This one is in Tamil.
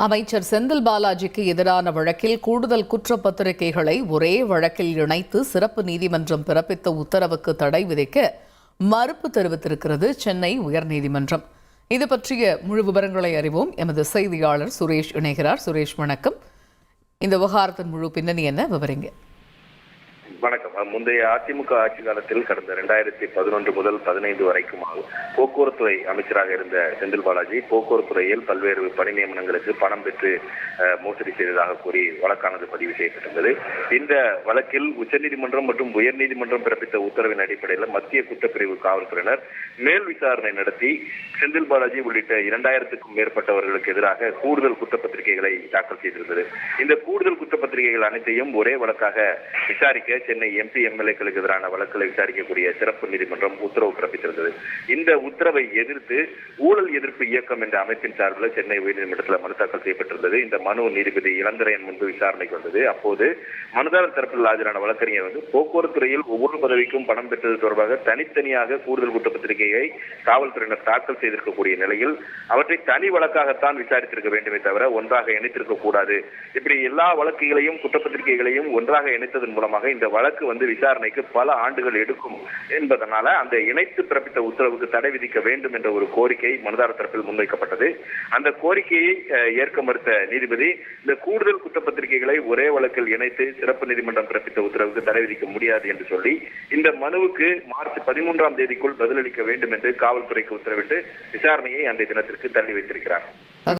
அமைச்சர் செந்தில் பாலாஜிக்கு எதிரான வழக்கில் கூடுதல் குற்றப்பத்திரிகைகளை ஒரே வழக்கில் இணைத்து சிறப்பு நீதிமன்றம் பிறப்பித்த உத்தரவுக்கு தடை விதிக்க மறுப்பு தெரிவித்திருக்கிறது சென்னை உயர்நீதிமன்றம். இது பற்றிய முழு விவரங்களை அறிவோம். எமது செய்தியாளர் சுரேஷ் இணைகிறார். சுரேஷ், வணக்கம். இந்த விவகாரத்தின் முழு பின்னணி என்ன, விவரிங்க. வணக்கம். முந்தைய அதிமுக ஆட்சி காலத்தில் கடந்த 2011 முதல் 15 வரைக்கும் போக்குவரத்துறை அமைச்சராக இருந்த செந்தில் பாலாஜி போக்குவரத்துறையில் பல்வேறு பணி நியமனங்களுக்கு பணம் பெற்று மோசடி செய்ததாக கூறி வழக்கானது பதிவு செய்யப்பட்டிருந்தது. இந்த வழக்கில் உச்சநீதிமன்றம் மற்றும் உயர்நீதிமன்றம் பிறப்பித்த உத்தரவின் அடிப்படையில் மத்திய குற்றப்பிரிவு காவல்துறையினர் மேல் விசாரணை நடத்தி செந்தில் பாலாஜி உள்ளிட்ட 2000க்கும் மேற்பட்டவர்களுக்கு எதிராக கூடுதல் குற்றப்பத்திரிகைகளை தாக்கல் செய்திருந்தது. இந்த கூடுதல் குற்றப்பத்திரிகைகள் அனைத்தையும் ஒரே வழக்காக விசாரிக்க சென்னை எம்பி எம்எல்ஏக்களுக்கு எதிரான வழக்குகளை விசாரிக்கக்கூடிய சிறப்பு நீதிமன்றம் உத்தரவு பிறப்பித்திருந்தது. இந்த உத்தரவை எதிர்த்து ஊழல் எதிர்ப்பு இயக்கம் என்ற அமைப்பின் சார்பில் சென்னை உயர்நீதிமன்றத்தில் மனு தாக்கல் செய்யப்பட்டிருந்தது. இந்த மனு நீதிபதி இளந்திரையன் முன்பு விசாரணைக்கு வந்தது. அப்போது மனுதாரர் தரப்பில் ஆஜரான வழக்கறிஞர் போக்குவரத்துறையில் ஒவ்வொரு பதவிக்கும் பணம் பெற்றது தொடர்பாக தனித்தனியாக கூடுதல் குற்றப்பத்திரிகையை காவல்துறையினர் தாக்கல் செய்திருக்கக்கூடிய நிலையில் அவற்றை தனி வழக்காகத்தான் விசாரித்திருக்க வேண்டுமே தவிர ஒன்றாக இணைத்திருக்க கூடாது. இப்படி எல்லா வழக்குகளையும் குற்றப்பத்திரிகைகளையும் ஒன்றாக இணைத்ததன் மூலமாக இந்த வழக்கு விசாரணைக்கு பல ஆண்டுகள் எடுக்கும் என்பதனால அந்த இணைத்து பிறப்பித்த உத்தரவுக்கு தடை விதிக்க வேண்டும் என்ற ஒரு கோரிக்கை மனுதாரர் தரப்பில் முன்வைக்கப்பட்டது. அந்த கோரிக்கையை ஏற்க மறுத்த நீதிபதி இந்த கூடுதல் குற்றப்பத்திரிகைகளை ஒரே வழக்கில் இணைத்து சிறப்பு நீதிமன்றம் பிறப்பித்த உத்தரவுக்கு தடை விதிக்க முடியாது என்று சொல்லி இந்த மனுவுக்கு மார்ச் 13ஆம் தேதிக்குள் பதிலளிக்க வேண்டும் என்று காவல்துறைக்கு உத்தரவிட்டு விசாரணையை அன்றைய தினத்திற்கு தள்ளி வைத்திருக்கிறார்.